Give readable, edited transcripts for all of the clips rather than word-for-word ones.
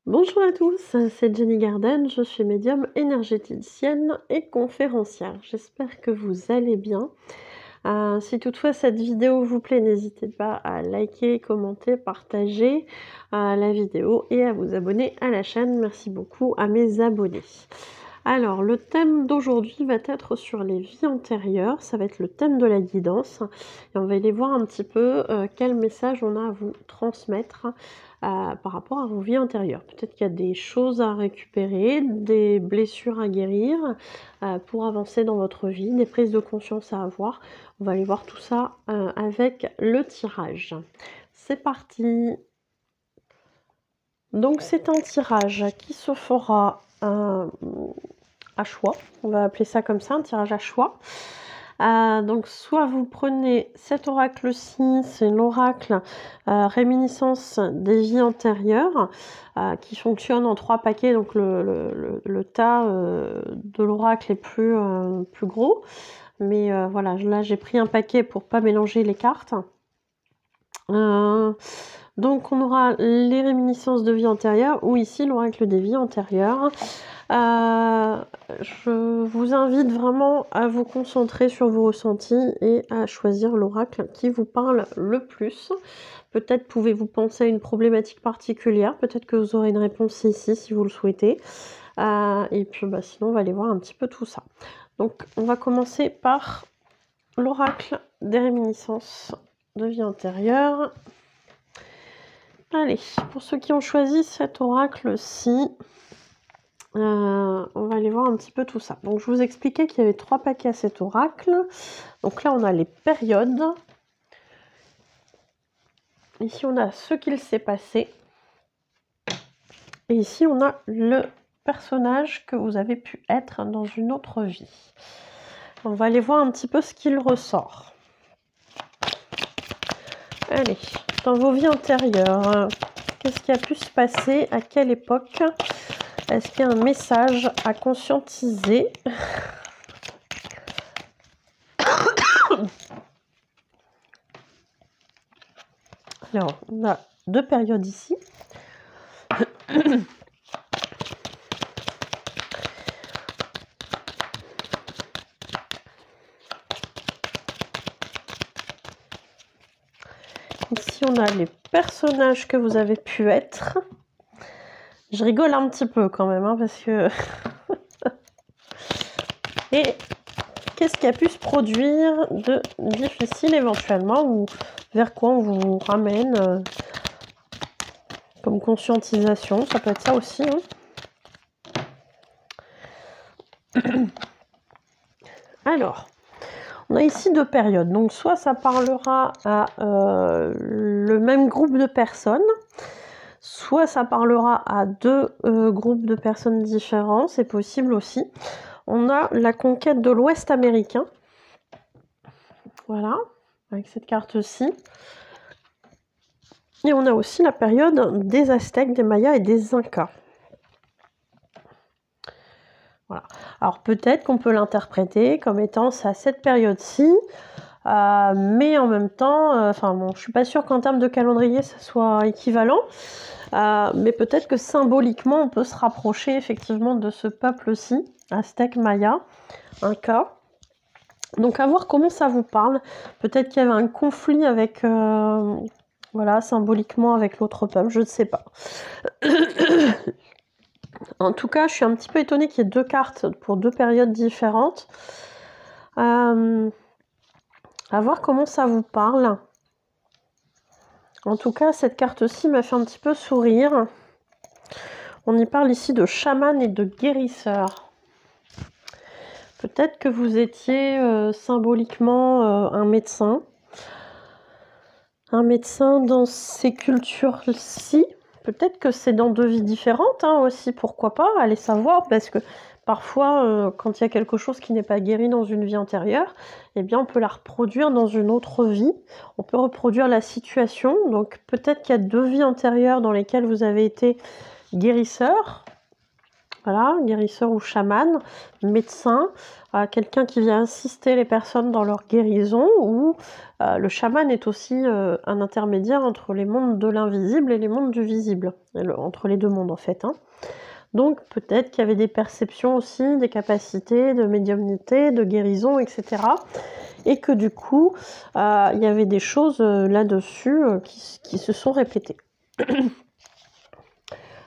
Bonjour à tous, c'est Jenny Garden, je suis médium énergéticienne et conférencière. J'espère que vous allez bien. Si toutefois cette vidéo vous plaît, n'hésitez pas à liker, commenter, partager la vidéo et à vous abonner à la chaîne. Merci beaucoup à mes abonnés. Alors, le thème d'aujourd'hui va être sur les vies antérieures, ça va être le thème de la guidance. Et on va aller voir un petit peu quel message on a à vous transmettre par rapport à vos vies antérieures. Peut-être qu'il y a des choses à récupérer, des blessures à guérir pour avancer dans votre vie, des prises de conscience à avoir. On va aller voir tout ça avec le tirage. C'est parti! Donc c'est un tirage qui se fera à choix, on va appeler ça comme ça, un tirage à choix. Donc soit vous prenez cet oracle-ci, c'est l'oracle réminiscence des vies antérieures, qui fonctionne en 3 paquets, donc le tas de l'oracle est plus gros. Mais voilà, là j'ai pris un paquet pour pas mélanger les cartes. Donc on aura les réminiscences de vie antérieure ou ici l'oracle des vies antérieures. Je vous invite vraiment à vous concentrer sur vos ressentis et à choisir l'oracle qui vous parle le plus. Peut-être pouvez-vous penser à une problématique particulière, peut-être que vous aurez une réponse ici si vous le souhaitez. Et puis sinon on va aller voir un petit peu tout ça. Donc on va commencer par l'oracle des réminiscences de vie antérieure. Allez, pour ceux qui ont choisi cet oracle-ci, on va aller voir un petit peu tout ça. Donc je vous expliquais qu'il y avait 3 paquets à cet oracle. Donc là on a les périodes. Ici on a ce qu'il s'est passé. Et ici on a le personnage que vous avez pu être dans une autre vie. On va aller voir un petit peu ce qu'il ressort. Allez, dans vos vies antérieures, qu'est-ce qui a pu se passer? À quelle époque? Est-ce qu'il y a un message à conscientiser? Alors, on a 2 périodes ici. Ici, on a les personnages que vous avez pu être. Je rigole un petit peu quand même, parce que... Et qu'est-ce qui a pu se produire de difficile éventuellement, ou vers quoi on vous ramène comme conscientisation? Ça peut être ça aussi. Alors, on a ici 2 périodes. Donc, soit ça parlera à le même groupe de personnes, soit ça parlera à 2 groupes de personnes différents, c'est possible aussi. On a la conquête de l'Ouest américain. Voilà, avec cette carte-ci. Et on a aussi la période des Aztèques, des Mayas et des Incas. Voilà. Alors peut-être qu'on peut l'interpréter comme étant ça, cette période-ci, mais en même temps, je suis pas sûre qu'en termes de calendrier ça soit équivalent, mais peut-être que symboliquement on peut se rapprocher effectivement de ce peuple-ci, Aztèque, Maya, Inca. Donc à voir comment ça vous parle. Peut-être qu'il y avait un conflit avec, voilà, symboliquement avec l'autre peuple, je ne sais pas. En tout cas, je suis un petit peu étonnée qu'il y ait 2 cartes pour 2 périodes différentes. À voir comment ça vous parle. En tout cas, cette carte-ci m'a fait un petit peu sourire. On y parle ici de chaman et de guérisseur. Peut-être que vous étiez symboliquement un médecin. Un médecin dans ces cultures-ci. Peut-être que c'est dans 2 vies différentes aussi, pourquoi pas, allez savoir, parce que parfois, quand il y a quelque chose qui n'est pas guéri dans une vie antérieure, eh bien on peut la reproduire dans une autre vie, on peut reproduire la situation, donc peut-être qu'il y a 2 vies antérieures dans lesquelles vous avez été guérisseur, Voilà, guérisseur ou chaman, médecin, quelqu'un qui vient assister les personnes dans leur guérison, ou le chaman est aussi un intermédiaire entre les mondes de l'invisible et les mondes du visible, entre les deux mondes en fait. Hein. Donc peut-être qu'il y avait des perceptions aussi, des capacités de médiumnité, de guérison, etc. Et que du coup, il y avait des choses là-dessus qui se sont répétées.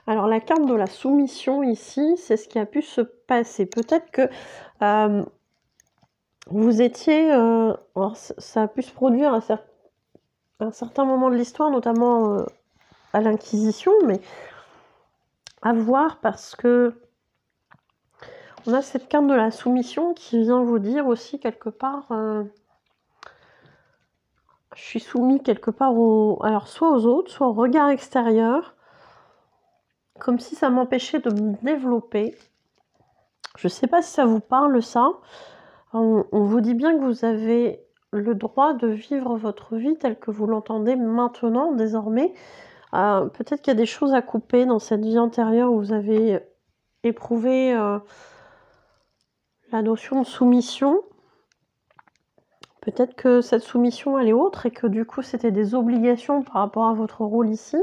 Alors la carte de la soumission ici, c'est ce qui a pu se passer. Peut-être que vous étiez... alors ça a pu se produire à un certain moment de l'histoire, notamment à l'Inquisition, mais à voir parce que on a cette carte de la soumission qui vient vous dire aussi quelque part... je suis soumis quelque part alors soit aux autres, soit au regard extérieur, comme si ça m'empêchait de me développer. Je ne sais pas si ça vous parle, ça. On vous dit bien que vous avez le droit de vivre votre vie telle que vous l'entendez maintenant, désormais. Peut-être qu'il y a des choses à couper dans cette vie antérieure où vous avez éprouvé la notion de soumission. Peut-être que cette soumission, elle est autre et que du coup, c'était des obligations par rapport à votre rôle ici.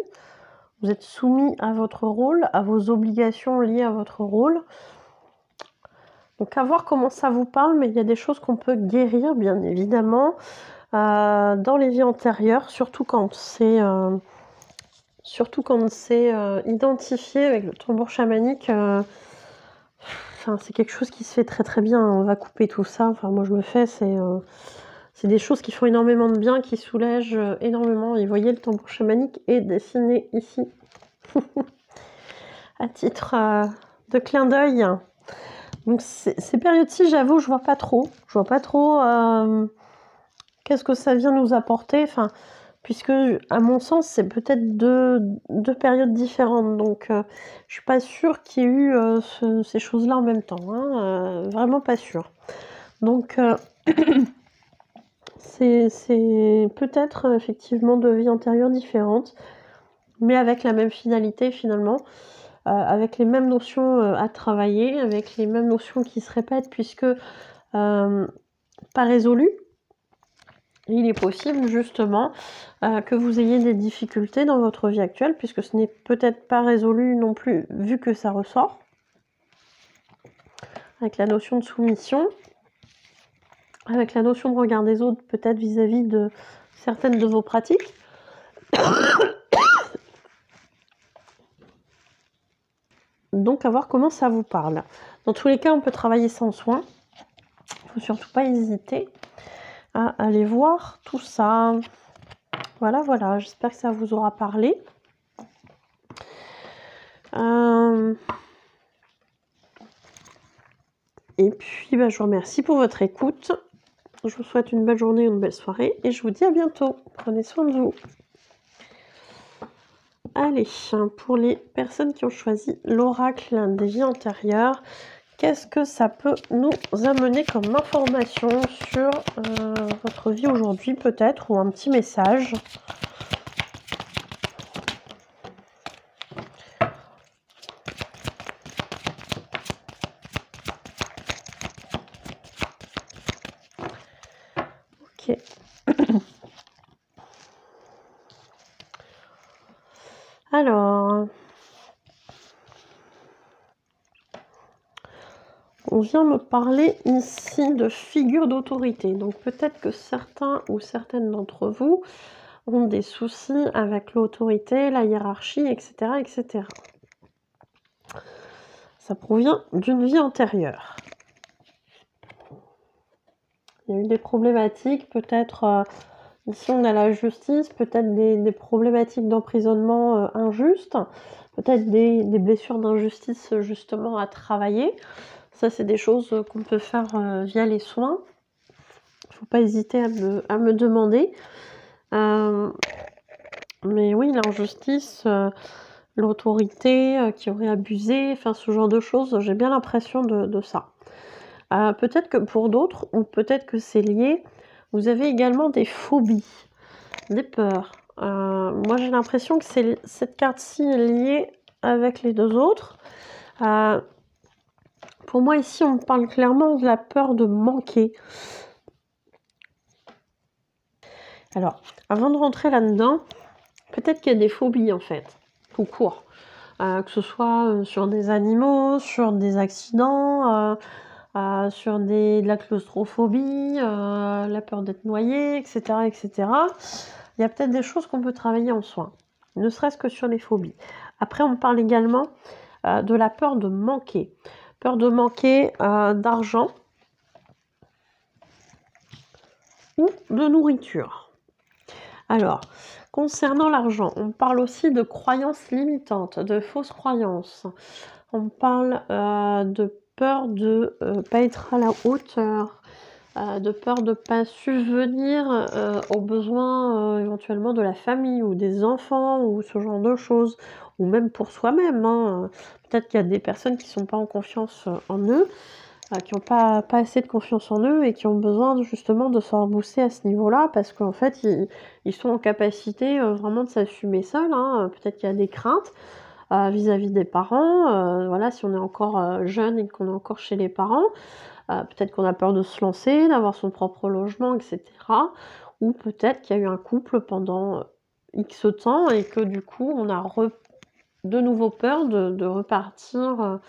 Vous êtes soumis à votre rôle, à vos obligations liées à votre rôle. Donc à voir comment ça vous parle, mais il y a des choses qu'on peut guérir, bien évidemment, dans les vies antérieures, surtout quand c'est identifié avec le tambour chamanique. C'est quelque chose qui se fait très très bien. On va couper tout ça. Enfin, moi je le fais. C'est des choses qui font énormément de bien, qui soulagent énormément. Et vous voyez, le tambour chamanique est dessiné ici. À titre de clin d'œil. Donc ces périodes-ci, j'avoue, je vois pas trop. Je vois pas trop qu'est-ce que ça vient nous apporter. Enfin, puisque, à mon sens, c'est peut-être deux périodes différentes. Donc, je suis pas sûre qu'il y ait eu ces choses-là en même temps. Hein, vraiment pas sûre. Donc, c'est peut-être effectivement deux vies antérieures différentes, mais avec la même finalité finalement. Avec les mêmes notions à travailler, avec les mêmes notions qui se répètent, puisque pas résolues. Il est possible justement que vous ayez des difficultés dans votre vie actuelle, puisque ce n'est peut-être pas résolu non plus, vu que ça ressort. Avec la notion de soumission, avec la notion de regard des autres, peut-être vis-à-vis de certaines de vos pratiques. Donc, à voir comment ça vous parle. Dans tous les cas, on peut travailler sans soin. Il ne faut surtout pas hésiter à aller voir tout ça. Voilà. J'espère que ça vous aura parlé. Et puis, je vous remercie pour votre écoute. Je vous souhaite une belle journée, une belle soirée. Et je vous dis à bientôt. Prenez soin de vous. Allez, pour les personnes qui ont choisi l'oracle des vies antérieures, qu'est-ce que ça peut nous amener comme information sur votre vie aujourd'hui peut-être, ou un petit message? Ok. Alors, on vient me parler ici de figure d'autorité. Donc peut-être que certains ou certaines d'entre vous ont des soucis avec l'autorité, la hiérarchie, etc., etc. Ça provient d'une vie antérieure. Il y a eu des problématiques, peut-être, ici on a la justice, peut-être des problématiques d'emprisonnement injuste, peut-être des blessures d'injustice justement à travailler. Ça, c'est des choses qu'on peut faire via les soins. Il ne faut pas hésiter à me demander. Mais oui, l'injustice, l'autorité qui aurait abusé, enfin ce genre de choses, j'ai bien l'impression de ça. Peut-être que pour d'autres, ou peut-être que c'est lié, vous avez également des phobies, des peurs. Moi, j'ai l'impression que cette carte-ci est liée avec les deux autres. Pour moi, ici, on me parle clairement de la peur de manquer. Alors, avant de rentrer là-dedans, peut-être qu'il y a des phobies, en fait, tout court. Que ce soit sur des animaux, sur des accidents, sur de la claustrophobie, la peur d'être noyé, etc., etc. Il y a peut-être des choses qu'on peut travailler en soins, ne serait-ce que sur les phobies. Après, on me parle également de la peur de manquer. Peur de manquer d'argent ou de nourriture. Alors, concernant l'argent, on parle aussi de croyances limitantes, de fausses croyances. On parle de peur de pas être à la hauteur, de peur de pas subvenir aux besoins éventuellement de la famille ou des enfants ou ce genre de choses, ou même pour soi-même, hein. Peut-être qu'il y a des personnes qui sont pas en confiance en eux, qui ont pas assez de confiance en eux et qui ont besoin justement de se rebooster à ce niveau-là parce qu'en fait ils sont en capacité vraiment de s'assumer seuls, hein. Peut-être qu'il y a des craintes vis-à-vis des parents, voilà, si on est encore jeune et qu'on est encore chez les parents, peut-être qu'on a peur de se lancer, d'avoir son propre logement, et cetera. Ou peut-être qu'il y a eu un couple pendant X temps et que du coup on a de nouveau peur de repartir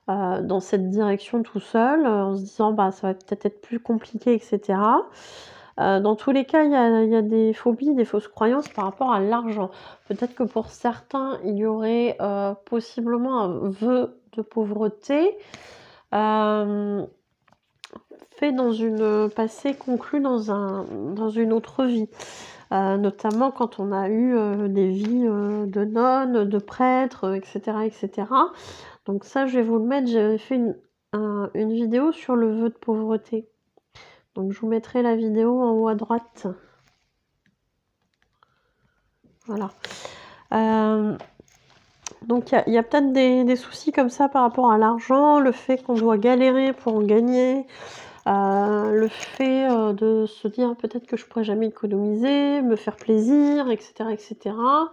dans cette direction tout seul, en se disant: «Bah, ça va peut-être être plus compliqué», et cetera. Dans tous les cas, il y a des phobies, des fausses croyances par rapport à l'argent. Peut-être que pour certains, il y aurait possiblement un vœu de pauvreté fait dans une passé conclu dans une autre vie. Notamment quand on a eu des vies de nonnes, de prêtres, et cetera, et cetera. Donc ça, je vais vous le mettre, j'avais fait une vidéo sur le vœu de pauvreté. Donc je vous mettrai la vidéo en haut à droite. Voilà. Donc il y a peut-être des soucis comme ça par rapport à l'argent, le fait qu'on doit galérer pour en gagner, le fait de se dire peut-être que je pourrais jamais économiser, me faire plaisir, et cetera, et cetera.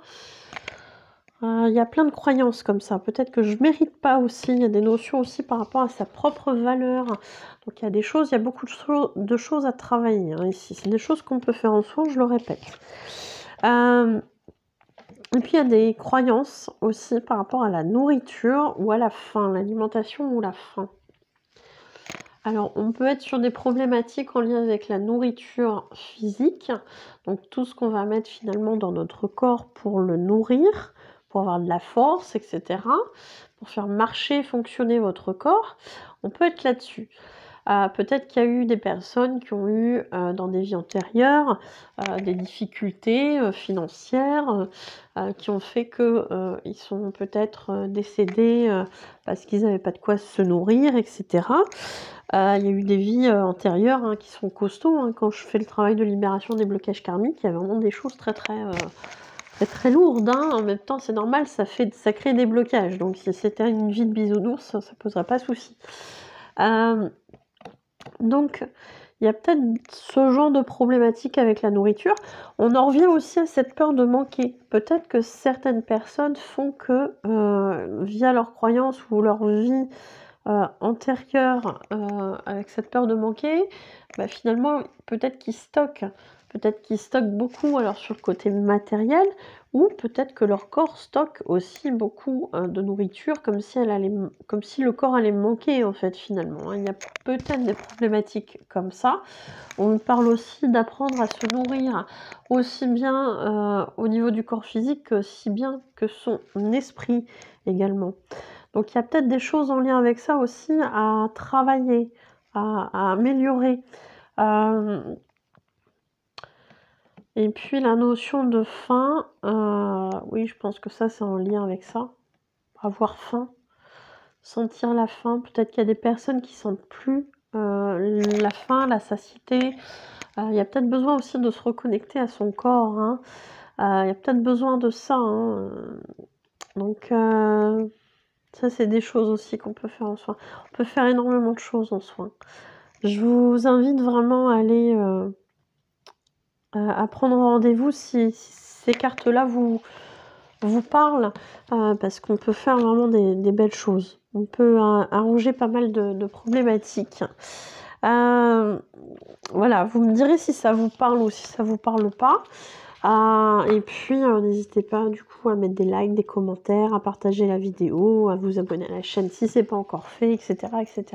Il y a plein de croyances comme ça. Peut-être que je mérite pas aussi. Il y a des notions aussi par rapport à sa propre valeur. Donc il y a des choses, il y a beaucoup de choses à travailler hein, ici. C'est des choses qu'on peut faire en soi, je le répète. Et puis il y a des croyances aussi par rapport à la nourriture ou à la faim, l'alimentation ou la faim. Alors, on peut être sur des problématiques en lien avec la nourriture physique, donc tout ce qu'on va mettre finalement dans notre corps pour le nourrir, pour avoir de la force, etc., pour faire marcher, fonctionner votre corps, on peut être là-dessus. Peut-être qu'il y a eu des personnes qui ont eu dans des vies antérieures des difficultés financières qui ont fait qu'ils sont peut-être décédés parce qu'ils n'avaient pas de quoi se nourrir, etc. Il y a eu des vies antérieures hein, qui sont costauds. Hein. Quand je fais le travail de libération des blocages karmiques, il y a vraiment des choses très lourdes. Hein. En même temps, c'est normal, ça crée des blocages. Donc si c'était une vie de bisounours, ça ne poserait pas souci. Donc, il y a peut-être ce genre de problématique avec la nourriture. On en revient aussi à cette peur de manquer. Peut-être que certaines personnes font que, via leurs croyances ou leur vie antérieure avec cette peur de manquer, bah, finalement, peut-être qu'ils stockent. Peut-être qu'ils stockent beaucoup alors sur le côté matériel ou peut-être que leur corps stocke aussi beaucoup de nourriture comme si le corps allait manquer en fait finalement. Hein. Il y a peut-être des problématiques comme ça. On parle aussi d'apprendre à se nourrir aussi bien au niveau du corps physique que aussi bien que son esprit également. Donc il y a peut-être des choses en lien avec ça aussi à travailler, à améliorer. Et puis la notion de faim, oui, je pense que ça, c'est en lien avec ça. Avoir faim, sentir la faim. Peut-être qu'il y a des personnes qui sentent plus la faim, la satiété. Il y a peut-être besoin aussi de se reconnecter à son corps. Hein. Il y a peut-être besoin de ça. Hein. Donc ça, c'est des choses aussi qu'on peut faire en soin. On peut faire énormément de choses en soin. Je vous invite vraiment à aller à prendre rendez-vous si ces cartes-là vous vous parle, parce qu'on peut faire vraiment des belles choses. On peut arranger pas mal de problématiques. Voilà, vous me direz si ça vous parle ou si ça vous parle pas. Et puis, n'hésitez pas du coup à mettre des likes, des commentaires, à partager la vidéo, à vous abonner à la chaîne si c'est pas encore fait, etc., etc.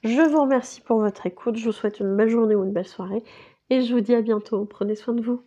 Je vous remercie pour votre écoute, je vous souhaite une belle journée ou une belle soirée et je vous dis à bientôt. Prenez soin de vous.